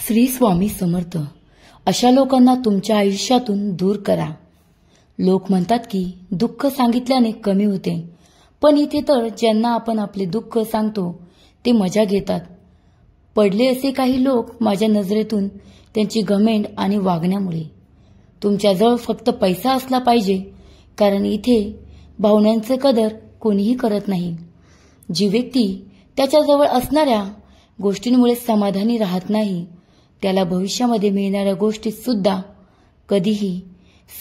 श्री स्वामी समर्थ. अशा लोकांना तुमच्या आयुष्यातून दूर करा. लोक म्हणतात की दुःख सांगितल्याने कमी होते, पण इथे तर ज्यांना आपण आपले दुःख सांगतो ते मजा घेतात. पडले असे काही लोक माझ्या नजरेतून त्यांची घमेंड आणि वागण्यामुळे. तुमच्याजवळ फक्त पैसा असला पाहिजे, कारण इथे भावनांचं कदर कोणीही करत नाही. जी व्यक्ती त्याच्याजवळ असणाऱ्या गोष्टींमुळे समाधानी राहत नाही, त्याला भविष्यामध्ये मिळणाऱ्या गोष्टीत सुद्धा कधीही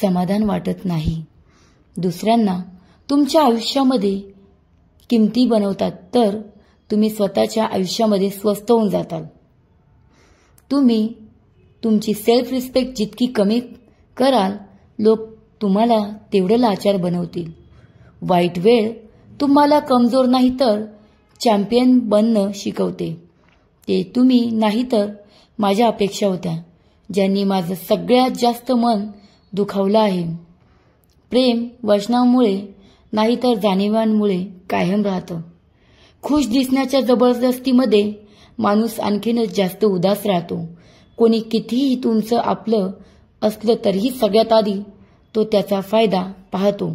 समाधान वाटत नाही. दुसऱ्यांना तुमच्या आयुष्यामध्ये किमती बनवतात, तर तुम्ही स्वतःच्या आयुष्यामध्ये स्वस्थ होऊन जाताल. तुम्ही तुमची सेल्फ रिस्पेक्ट जितकी कमी कराल, लोक तुम्हाला तेवढं लाचार बनवतील. वाईट वेळ तुम्हाला कमजोर नाही तर चॅम्पियन बनणं शिकवते. ते तुम्ही नाही तर माझ्या अपेक्षा होत्या, ज्यांनी माझं सगळ्यात जास्त मन दुखावलं आहे. प्रेम वचनामुळे नाही तर जाणीवांमुळे कायम राहतं. खुश दिसण्याच्या जबरदस्तीमध्ये माणूस आणखीनच जास्त उदास राहतो. कोणी कितीही तुमचं आपलं असलं तरीही सगळ्यात आधी तो त्याचा फायदा पाहतो.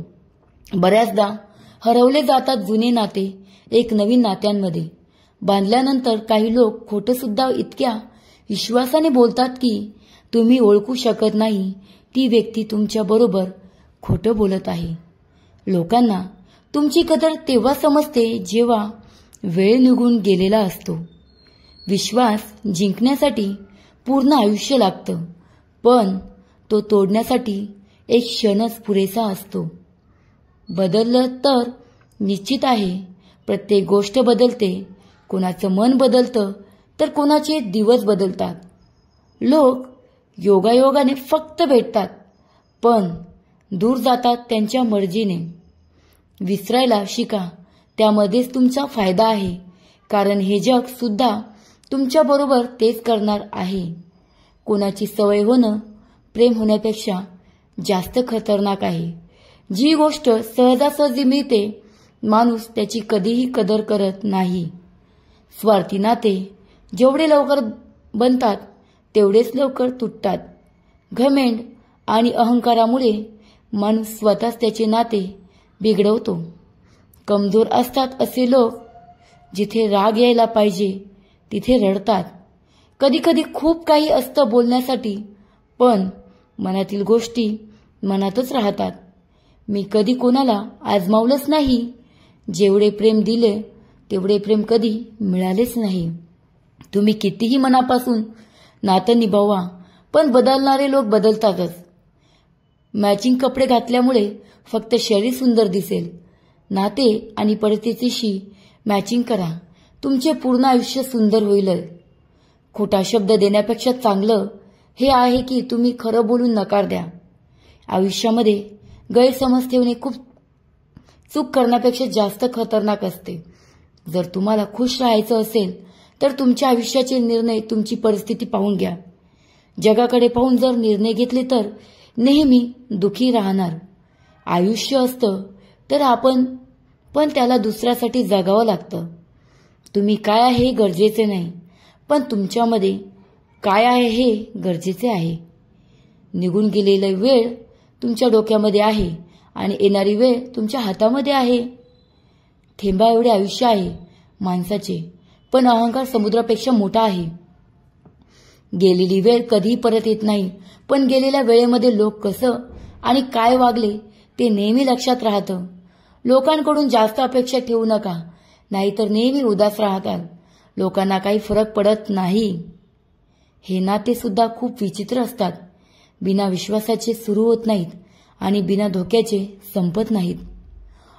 बऱ्याचदा हरवले जातात जुने नाते एक नवीन नात्यांमध्ये बांधल्यानंतर. काही लोक खोटं सुद्धा इतक्या विश्वासाने बोलतात की तुम्ही ओळखू शकत नाही ती व्यक्ती तुमच्या बरोबर खोटं बोलत आहे. लोकांना तुमची कदर तेव्हा समजते जेव्हा वेळ निघून गेलेला असतो. विश्वास जिंकण्यासाठी पूर्ण आयुष्य लागतं, पण तो तोडण्यासाठी एक क्षणच पुरेसा असतो. बदललं तर निश्चित आहे, प्रत्येक गोष्ट बदलते. कोणाचं मन बदलतं तर कोणाचे दिवस बदलतात. लोक योगायोगाने फक्त भेटतात, पण दूर जातात त्यांच्या मर्जीने. विसरायला शिका, त्यामध्येच तुमचा फायदा आहे, कारण हे जग सुद्धा तुमच्याबरोबर तेच करणार आहे. कोणाची सवय होणं प्रेम होण्यापेक्षा जास्त खतरनाक आहे. जी गोष्ट सहजासहजी मिळते, माणूस त्याची कधीही कदर करत नाही. स्वार्थी नाते जेवढे लवकर बनतात तेवढेच लवकर तुटतात. घमेंड आणि अहंकारामुळे माणूस स्वतःच त्याचे नाते बिघडवतो. कमजोर असतात असे लोक जिथे राग यायला पाहिजे तिथे रडतात. कधीकधी खूप काही असतं बोलण्यासाठी, पण मनातील गोष्टी मनातच राहतात. मी कधी कोणाला आजमावलंच नाही. जेवढे प्रेम दिले तेवढे प्रेम कधी मिळालेच नाही. तुम्ही कितीही मनापासून नातं निभावा, पण बदलणारे लोक बदलतातच. मॅचिंग कपडे घातल्यामुळे फक्त शरीर सुंदर दिसेल. नाते आणि परिस्थितीशी मॅचिंग करा, तुमचे पूर्ण आयुष्य सुंदर होईल. खोटा शब्द देण्यापेक्षा चांगलं हे आहे की तुम्ही खरं बोलून नकार द्या. आयुष्यामध्ये गैरसमज ठेवणे खूप चूक करण्यापेक्षा जास्त खतरनाक असते. जर तुम्हाला खुश राहायचं असेल तर तुमच्या आयुष्याचे निर्णय तुमची परिस्थिती पाहून घ्या. जगाकडे पाहून जर निर्णय घेतले तर नेहमी दुखी राहणार. आयुष्य असतं तर आपण पण त्याला दुसऱ्यासाठी जगावं लागतं. तुम्ही काय आहे हे गरजेचे नाही, पण तुमच्यामध्ये काय आहे हे गरजेचे आहे. निघून गेलेला वेळ तुमच्या डोक्यामध्ये आहे आणि येणारी वेळ तुमच्या हातामध्ये आहे. थेंबा एवढे आयुष्य आहे माणसाचे, पण अहंकार समुद्रापेक्षा मोठा आहे. गेलेली वेळ कधीही परत येत नाही, पण गेलेल्या वेळेमध्ये लोक कसं आणि काय वागले ते नेहमी लक्षात राहतं. लोकांकडून जास्त अपेक्षा ठेवू नका, नाहीतर नेहमी उदास राहताल. लोकांना काही फरक पडत नाही. हे नाते सुद्धा खूप विचित्र असतात. बिना विश्वासाचे सुरू होत नाहीत आणि बिना धोक्याचे संपत नाहीत.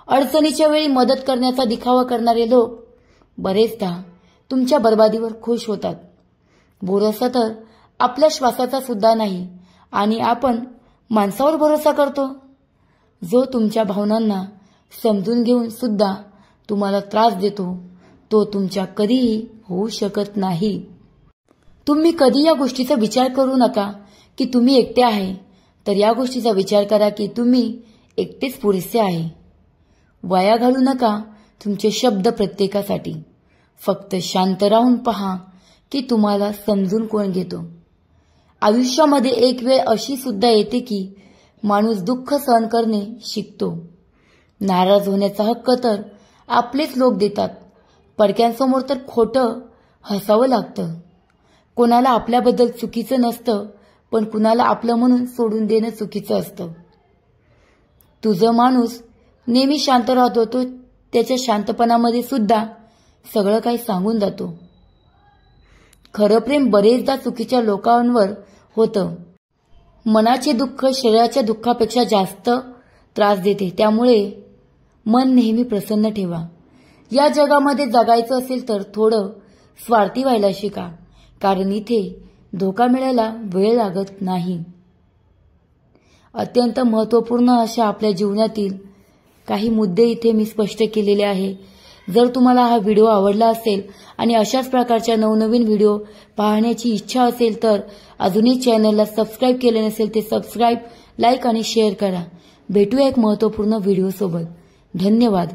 अडचणीच्या वेळी मदत करण्याचा दिखावा करणारे लोक बरेचदा तुमच्या बर्बादीवर खुश होतात. भरोसा तर आपल्या श्वासाचा सुद्धा नाही, आणि आपण माणसावर भरोसा करतो जो तुमच्या भावनांना समजून घेऊन सुद्धा तुम्हाला त्रास देतो. तो तुमच्या कधीही होऊ शकत नाही. तुम्ही कधी या गोष्टीचा विचार करू नका की तुम्ही एकटे आहे, तर या गोष्टीचा विचार करा की तुम्ही एकटेच पुरेसे आहे. वाया घालू नका तुमचे शब्द प्रत्येकासाठी. फक्त शांत राहून पहा की तुम्हाला समजून कोण घेतो. आयुष्यामध्ये एक वेळ अशी सुद्धा येते की माणूस दुःख सहन करणे शिकतो. नाराज होण्याचा हक्क तर आपलेच लोक देतात. पडक्यांसमोर तर खोटं हसावं लागतं. कोणाला आपल्याबद्दल चुकीचं नसतं, पण कुणाला आपलं म्हणून सोडून देणं चुकीचं असतं. तुझं माणूस नेहमी शांत राहतो, तो त्याच्या शांतपणामध्ये सुद्धा सगळं काही सांगून जातो. खरं प्रेम बरेचदा चुकीच्या लोकांवर होतं. मनाचे दुःख शरीराच्या दुःखापेक्षा जास्त त्रास देते. त्यामुळे मन नेहमी प्रसन्न ठेवा. या जगामध्ये जगायचं असेल तर थोडं स्वार्थी व्हायला शिका, कारण इथे धोका मिळायला वेळ लागत नाही. अत्यंत महत्त्वपूर्ण अशा आपल्या जीवनातील काही मुद्दे इथे मी स्पष्ट केलेले आहे. जर तुम्हाला हा व्हिडिओ आवडला असेल आणि अशाच प्रकारच्या नवनवीन व्हिडिओ पाहण्याची इच्छा असेल तर अजूनही चॅनलला सबस्क्राईब केले नसेल ते सबस्क्राईब, लाईक आणि शेअर करा. भेटूया एक महत्त्वपूर्ण व्हिडिओ सोबत. धन्यवाद.